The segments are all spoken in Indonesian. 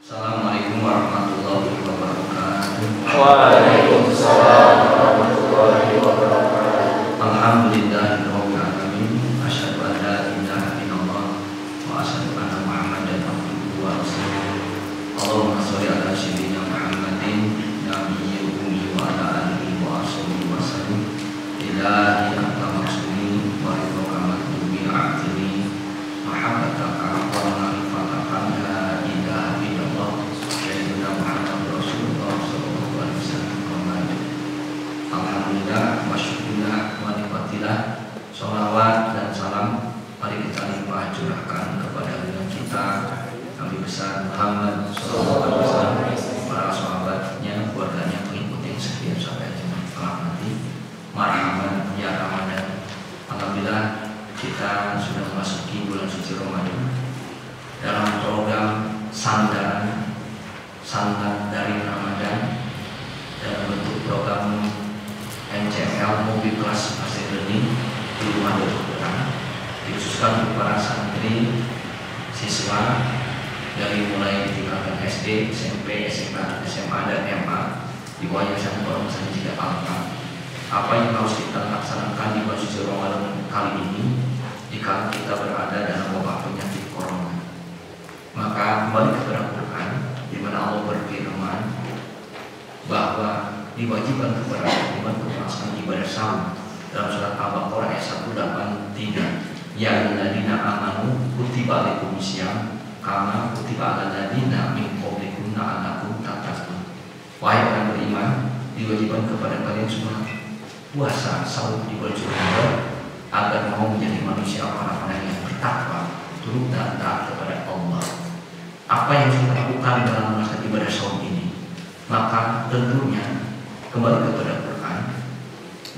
Assalamualaikum warahmatullahi wabarakatuh. Waalaikumsalam warahmatullahi wabarakatuh. Alhamdulillahirabbil alamin. Asyhadu an la ilaha illallah wa asyhadu anna Muhammadan abduhu wa rasuluh. Allahumma shalli ala sayyidina Muhammadin nabiyil ummi wa ala alihi wa ashabihi wa sallim. Ilahi anta maksumi wa ridhoka matlubi a'tini mahabbataka wa ma'rifataka la ilaha illallah sayyidina Muhammad Rasulullah sallallahu alaihi wasallam. Alhamdulillah wa syukurillah wa nikmatillah. Sholawat dan salam mari kita limpah curahkan kepada junjungan kita Nabi besar Muhammad sallallahu alaihi wasallam, para sahabatnya, keluarganya, pengikut yang setia sampai nanti. Marhaban ya Ramadan. Alhamdulillah kita sudah memasuki bulan suci Ramadan. Dalam program sandaran dari Ramadan dalam bentuk program MCL mobil kelas Masjid Learning di rumah Al-Quran dikhususkan untuk para santri siswa dari mulai tingkatan SD, SMP, SMA dan MA di bawah Yayasan Pondok Pesantren Hidayah Al-Quran. Apa yang harus kita laksanakan di bulan suci Ramadan kali ini jika kita berada dalam wabah penyakit corona? Maka kembali kepada Quran di mana Allah berfirman bahwa diwajibkan kepada umat untuk melaksanakan ibadah saum dalam surat Al-Baqarah ayat 183. Ya ayyuhalladzina amanu kutiba alaikumus syiyam kama kutiba alal ladzina min qablikum la'allakum tattaqun. Wahai orang beriman, diwajibkan kepada kalian semua puasa saum di bulan Ramadan agar mau menjadi manusia orang-orang yang bertakwa, turut dan taat kepada Allah. Apa yang kita lakukan dalam melaksanakan ibadah saum ini? Maka tentunya kembali kepada Quran,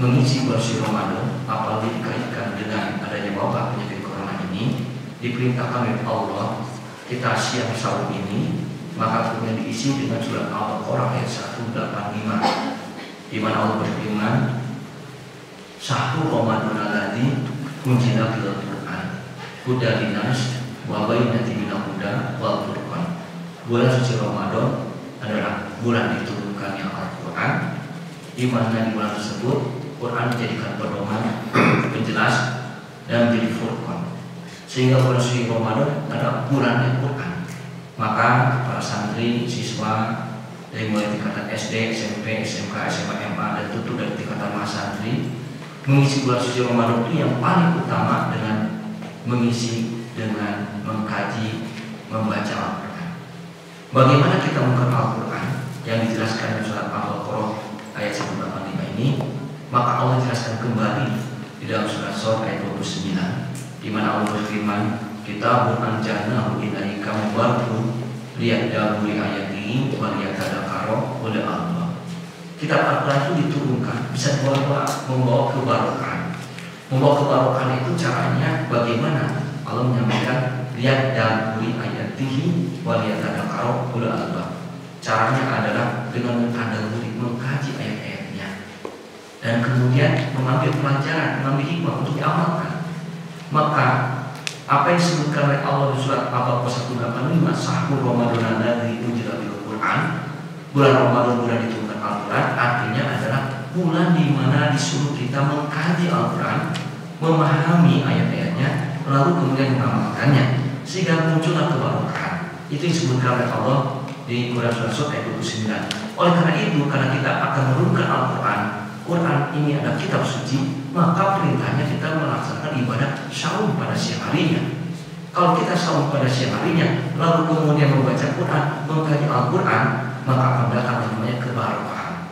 mengisi bulan suci Ramadan, apalagi dikaitkan dengan adanya wabah penyakit corona ini, diperintahkan oleh Allah kita siang saum ini, maka kemudian diisi dengan surat Al-Baqarah ayat 185, di mana Allah berfirman, Syahrul Ramadan alladzi unzila fil Qur'an hudan linnas wa bayyinatin minal huda wal furqan. Bulan suci Ramadan adalah bulan diturunkannya Al-Quran, di mana di bulan tersebut Quran dijadikan pedoman, penjelas dan menjadi furqan, sehingga bulan suci Ramadan adalah bulan Al-Quran. Maka para santri, siswa dari mulai tingkatan SD, SMP, SMK, SMA, MA dan tentu dari tingkatan mahasantri mengisi bulan suci Ramadan itu yang paling utama dengan mengisi dengan mengkaji, membaca Al-Quran. Bagaimana kita mengkaji Al-Quran yang dijelaskan dalam surat Al-Baqarah ayat 185 ini? Maka Allah jelaskan kembali di dalam surat Shad ayat 29, di mana Allah berfirman, Kitabun anzalnahu ilaika mubarakun liyadaburi ayatihi wa liyatadzakkara ulul albab. Kitab Al-Quran itu diturunkan bisa membawa kebarokan. Membawa kebarokan itu caranya bagaimana? Allah menyampaikan lihat dan beri ayatihi wa liyatadzakkara ulul albab. Caranya adalah dengan mentadabburi, mengkaji ayat-ayatnya, dan kemudian mengambil pelajaran, mengambil hikmah untuk diamalkan. Maka apa yang disebutkan oleh Allah di surat Al-Baqarah 185, Syahrul Ramadan alladzi unzila fil Qur'an, bulan Ramadan bulan diturunkan Al-Quran, artinya adalah bulan di mana disuruh kita mengkaji Al-Quran, memahami ayat-ayatnya, lalu kemudian mengamalkannya, sehingga muncullah kebarokahan. Itu disebutkan oleh Allah di Quran surah Shad ayat 29. Oleh karena itu, karena kita akan menurunkan Al-Quran, Quran ini adalah kitab suci, maka perintahnya kita melaksanakan ibadah saum pada siang harinya. Kalau kita saum pada siang harinya, lalu kemudian membaca Quran, mengkaji Al-Quran, maka akan datang namanya kebarokahan.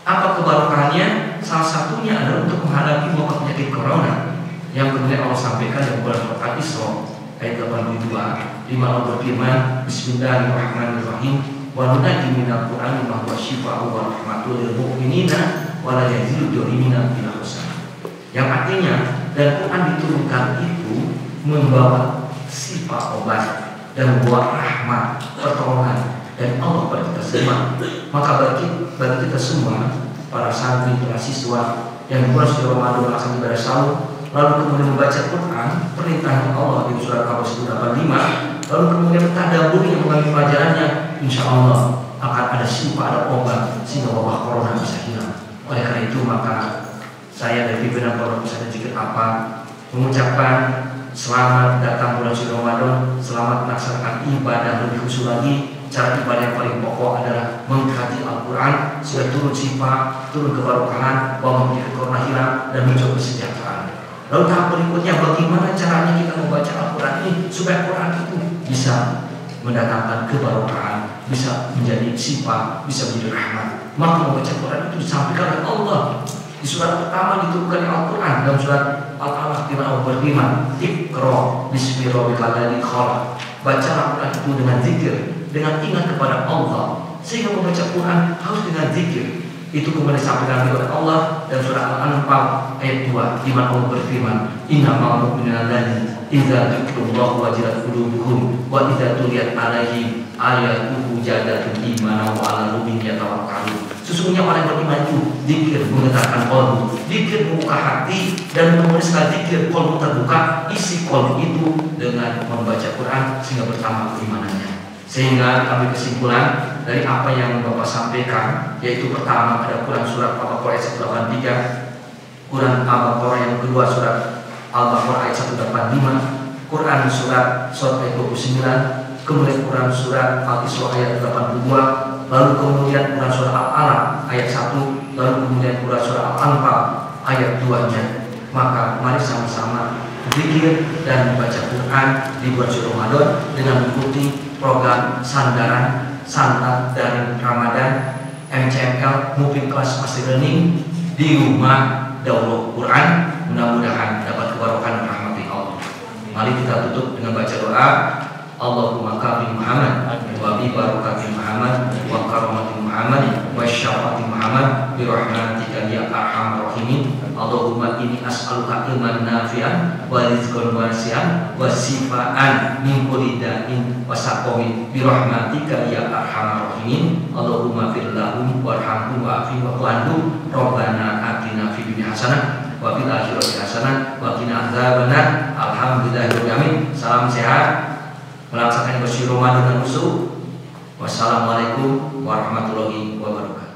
Apa kebarokahannya? Salah satunya adalah untuk menghadapi wabah penyakit corona yang kemudian Allah sampaikan dalam bulan surat Al-Isra ayat 82, di mana Allah berfirman, Bismillahirrahmanirrahim, wa nunajji minal Qur'ani ma huwa syifaa'un wa rahmatun lil mu'minina wa la yazidu dzalimina illa khusran. Yang artinya, dan Quran diturunkan itu membawa sifat obat dan membawa rahmat, pertolongan dan Allah pada kita semua. Maka bagi kita semua, para santri, para siswa yang bulan suci Ramadan melaksanakan ibadah saum, lalu kemudian membaca Quran, perintah Allah di surat Al-Baqarah 185, lalu kemudian tadabburi yang mengambil pelajarannya, insya Allah akan ada sifat, ada obat sehingga wabah corona bisa hilang. Oleh karena itu maka saya dari pimpinan Pondok Pesantren Zikir apa mengucapkan selamat datang bulan suci Ramadan, selamat melaksanakan ibadah lebih khusus lagi. Cara ibadah yang paling pokok adalah mengkaji Al-Quran sehingga turun sifat, turun kebarokahan, bahwa penyakit corona hilang dan muncul kesejahteraan. Lalu tahap berikutnya, bagaimana caranya kita membaca Al-Quran ini supaya Al-Quran itu bisa mendatangkan kebarokahan, bisa menjadi sifat, bisa menjadi rahmat. Maka membaca Al-Quran itu disampaikan oleh Allah. Di surat pertama diturunkan Al-Quran dalam surat Al-Alaq di mana Allah berfirman, Iqra bismi rabbikal ladzi khalaq. Baca Al-Quran itu dengan zikir, dengan ingat kepada Allah. Sehingga membaca Quran harus dengan zikir. Itu kemudian disampaikan oleh Allah dalam surah Al-Anfal ayat 2 di mana Allah berfirman, innamal mu'minuna alladzina idza dzukirallahu wajilat qulubuhum wa idza tuliyat 'alaihim ayatuhu zadatuhum imanan wa 'ala rabbihim yatawakkalun. Sesungguhnya orang yang beriman itu zikir menggetarkan qalbu, zikir membuka hati, dan kemudian setelah zikir qalbu terbuka, isi qalbu itu dengan membaca Quran sehingga bertambah keimanannya. Sehingga kami kesimpulan dari apa yang Bapak sampaikan, yaitu pertama ada Quran surat Al-Baqarah ayat 183, Quran Al-Baqarah yang kedua surat Al-Baqarah ayat 185, Quran surat ayat 29, kemudian Quran surat Al-Isra ayat 82, lalu kemudian Quran surat Al-Alaq ayat 1, lalu kemudian Quran surat Al-Anfal ayat 2-nya. Maka mari sama-sama zikir dan membaca Quran di bulan suci Ramadan dengan mengikuti program sandaran santat dari Ramadan MCML Moving Class Master Learning di rumah Daulul Quran. Mudah-mudahan dapat kebarokan dan rahmati Allah. Mari kita tutup dengan baca doa. Allahumma kafi Muhammad wa bi barakati Muhammad wa karamati Muhammad wa syafaati Muhammad bi rahmatika ya arhamar rahimin. Allahumma inni as'aluka ilman nafi'an wa rizqan wasi'an wa sifaan min kulli da'in wa saqamin bi rahmatika ya arhamar rahimin. Allahumma fir lahum warhamhum wa'afihim wa'fu anhum. Rabbana atina fid dunya hasanah wa fil akhirati hasanah wa qina adzabannar. Alhamdulillahirabbil alamin. Salam sehat, melaksanakan ibadah Ramadan dengan khusyuk. Wassalamualaikum warahmatullahi wabarakatuh.